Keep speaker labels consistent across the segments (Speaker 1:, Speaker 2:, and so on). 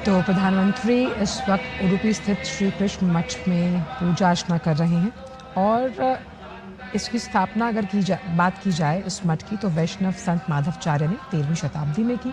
Speaker 1: तो प्रधानमंत्री इस वक्त उडुपी स्थित श्री कृष्ण मठ में पूजा अर्चना कर रहे हैं और इसकी स्थापना अगर बात की जाए इस मठ की तो वैष्णव संत माधवाचार्य ने 13वीं शताब्दी में की।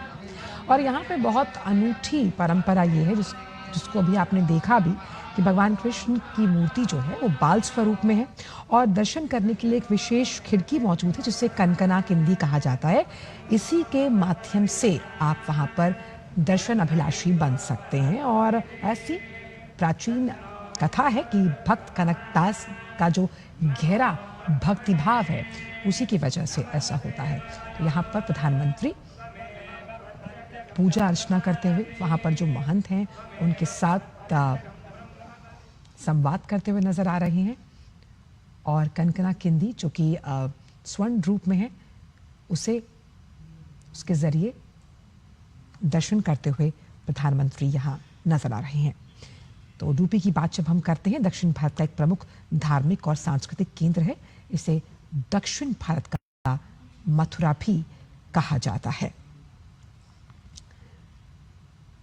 Speaker 1: और यहाँ पे बहुत अनूठी परंपरा ये है जिसको अभी आपने देखा भी कि भगवान कृष्ण की मूर्ति जो है वो बाल स्वरूप में है और दर्शन करने के लिए एक विशेष खिड़की मौजूद है जिसे कनकना किंदी कहा जाता है। इसी के माध्यम से आप वहाँ पर दर्शन अभिलाषी बन सकते हैं। और ऐसी प्राचीन कथा है कि भक्त कनकदास का जो गहरा भक्तिभाव है उसी की वजह से ऐसा होता है। तो यहाँ पर प्रधानमंत्री पूजा अर्चना करते हुए वहाँ पर जो महंत हैं उनके साथ संवाद करते हुए नजर आ रहे हैं और कनकना किंदी जो कि स्वर्ण रूप में है उसके जरिए दर्शन करते हुए प्रधानमंत्री यहाँ नजर आ रहे हैं। तो उडुपी की बात जब हम करते हैं, दक्षिण भारत का एक प्रमुख धार्मिक और सांस्कृतिक केंद्र है। इसे दक्षिण भारत का मथुरा भी कहा जाता है।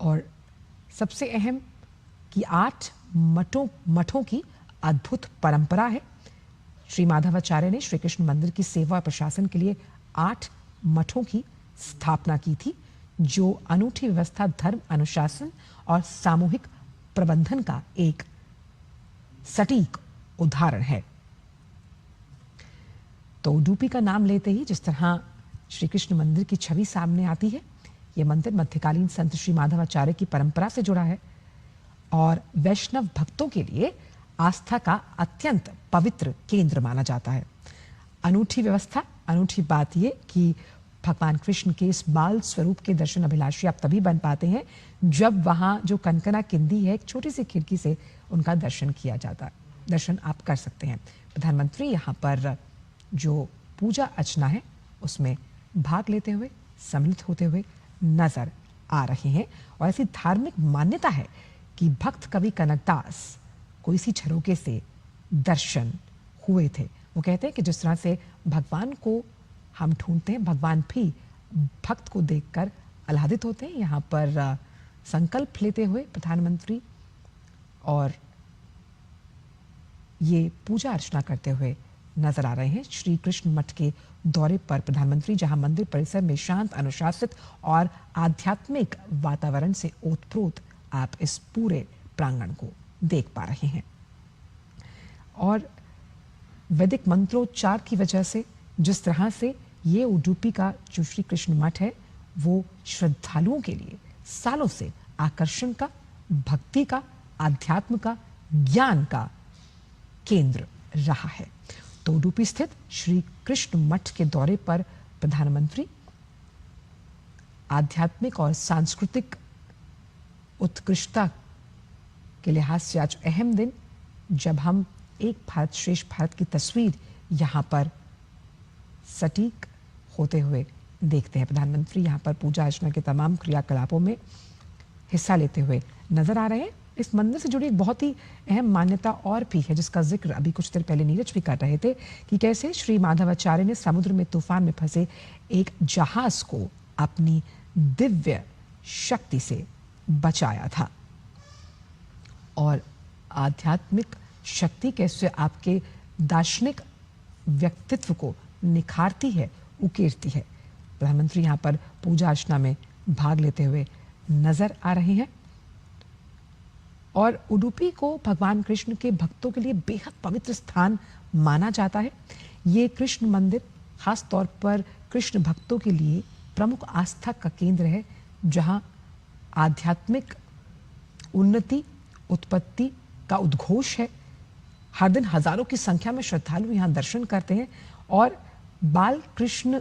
Speaker 1: और सबसे अहम कि 8 मठों की अद्भुत परंपरा है। श्री माधवाचार्य ने श्री कृष्ण मंदिर की सेवा और प्रशासन के लिए 8 मठों की स्थापना की थी, जो अनूठी व्यवस्था, धर्म अनुशासन और सामूहिक प्रबंधन का एक सटीक उदाहरण है। तो उडुपी का नाम लेते ही जिस तरह श्री कृष्ण मंदिर की छवि सामने आती है, यह मंदिर मध्यकालीन संत श्री माधवाचार्य की परंपरा से जुड़ा है और वैष्णव भक्तों के लिए आस्था का अत्यंत पवित्र केंद्र माना जाता है। अनूठी व्यवस्था, अनूठी बात यह कि भगवान कृष्ण के इस बाल स्वरूप के दर्शन अभिलाषी आप तभी बन पाते हैं जब वहां जो कनकना किंदी है, एक छोटी सी खिड़की से उनका दर्शन किया जाता है, दर्शन आप कर सकते हैं। प्रधानमंत्री यहाँ पर जो पूजा अर्चना है उसमें भाग लेते हुए, सम्मिलित होते हुए नजर आ रहे हैं। और ऐसी धार्मिक मान्यता है कि भक्त कवि कनकदास को इसी झरोके से दर्शन हुए थे। वो कहते हैं कि जिस तरह से भगवान को हम ढूंढते हैं, भगवान भी भक्त को देखकर आह्लादित होते हैं। यहाँ पर संकल्प लेते हुए प्रधानमंत्री और ये पूजा अर्चना करते हुए नजर आ रहे हैं। श्री कृष्ण मठ के दौरे पर प्रधानमंत्री जहां मंदिर परिसर में शांत, अनुशासित और आध्यात्मिक वातावरण से ओतप्रोत आप इस पूरे प्रांगण को देख पा रहे हैं। और वैदिक मंत्रोच्चार की वजह से जिस तरह से ये उडुपी का जो श्री कृष्ण मठ है वो श्रद्धालुओं के लिए सालों से आकर्षण का, भक्ति का, आध्यात्म का, ज्ञान का केंद्र रहा है। तो उडुपी स्थित श्री कृष्ण मठ के दौरे पर प्रधानमंत्री आध्यात्मिक और सांस्कृतिक उत्कृष्टता के लिहाज से आज अहम दिन, जब हम एक भारत श्रेष्ठ भारत की तस्वीर यहाँ पर सटीक होते हुए देखते हैं। प्रधानमंत्री यहाँ पर पूजा अर्चना के तमाम क्रियाकलापों में हिस्सा लेते हुए नजर आ रहे हैं। इस मंदिर से जुड़ी एक बहुत ही अहम मान्यता और भी है जिसका जिक्र अभी कुछ देर पहले नीरज भी कर रहे थे कि कैसे श्री माधवाचार्य ने समुद्र में तूफान में फंसे एक जहाज को अपनी दिव्य शक्ति से बचाया था। और आध्यात्मिक शक्ति कैसे आपके दार्शनिक व्यक्तित्व को निखारती है, उकेरती है। प्रधानमंत्री यहाँ पर पूजा अर्चना में भाग लेते हुए नजर आ रहे हैं। और उडुपी को भगवान कृष्ण के भक्तों के लिए बेहद पवित्र स्थान माना जाता है। ये कृष्ण मंदिर खास तौर पर कृष्ण भक्तों के लिए प्रमुख आस्था का केंद्र है, जहां आध्यात्मिक उन्नति, उत्पत्ति का उद्घोष है। हर दिन हजारों की संख्या में श्रद्धालु यहाँ दर्शन करते हैं और बाल कृष्ण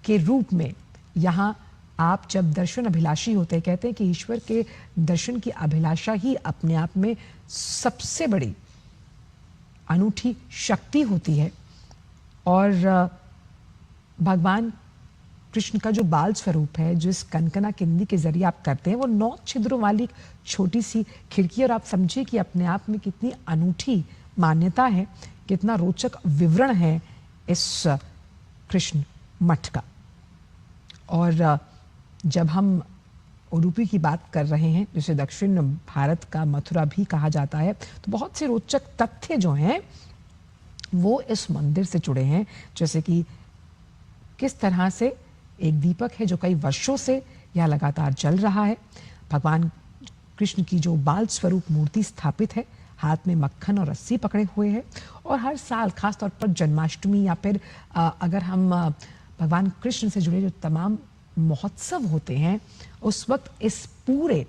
Speaker 1: के रूप में यहाँ आप जब दर्शन अभिलाषी होते हैं, कहते हैं कि ईश्वर के दर्शन की अभिलाषा ही अपने आप में सबसे बड़ी अनूठी शक्ति होती है। और भगवान कृष्ण का जो बाल स्वरूप है, जिस कनकना किंदी के जरिए आप करते हैं, वो 9 छिद्रों वाली छोटी सी खिड़की, और आप समझिए कि अपने आप में कितनी अनूठी मान्यता है, कितना रोचक विवरण है इस कृष्ण मठ का। और जब हम उडुपी की बात कर रहे हैं, जिसे दक्षिण भारत का मथुरा भी कहा जाता है, तो बहुत से रोचक तथ्य जो हैं वो इस मंदिर से जुड़े हैं, जैसे कि किस तरह से एक दीपक है जो कई वर्षों से यह लगातार जल रहा है। भगवान कृष्ण की जो बाल स्वरूप मूर्ति स्थापित है, हाथ में मक्खन और रस्सी पकड़े हुए है, और हर साल खास तौर पर जन्माष्टमी या फिर अगर हम भगवान कृष्ण से जुड़े जो तमाम महोत्सव होते हैं, उस वक्त इस पूरे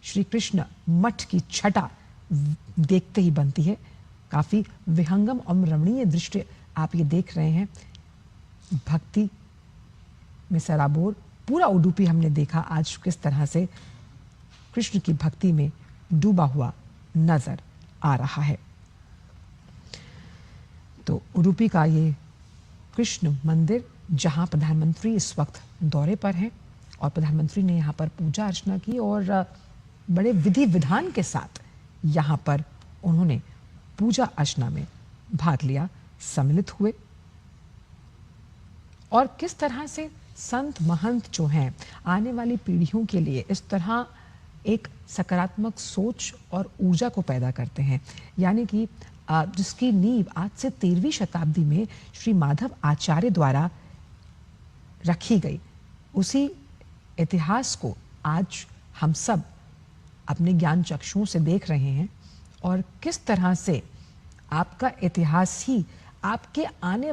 Speaker 1: श्री कृष्ण मठ की छटा देखते ही बनती है। काफी विहंगम और रमणीय दृश्य आप ये देख रहे हैं। भक्ति में सराबोर पूरा उडुपी हमने देखा आज किस तरह से कृष्ण की भक्ति में डूबा हुआ नजर आ रहा है। तो उडुपी का ये कृष्ण मंदिर, जहां प्रधानमंत्री इस वक्त दौरे पर हैं, और प्रधानमंत्री ने यहाँ पर पूजा अर्चना की और बड़े विधि विधान के साथ यहाँ पर उन्होंने पूजा अर्चना में भाग लिया, सम्मिलित हुए। और किस तरह से संत महंत जो हैं आने वाली पीढ़ियों के लिए इस तरह एक सकारात्मक सोच और ऊर्जा को पैदा करते हैं, यानी कि जिसकी नींव आज से 13वीं शताब्दी में श्री माधव आचार्य द्वारा रखी गई, उसी इतिहास को आज हम सब अपने ज्ञान चक्षुओं से देख रहे हैं। और किस तरह से आपका इतिहास ही आपके आने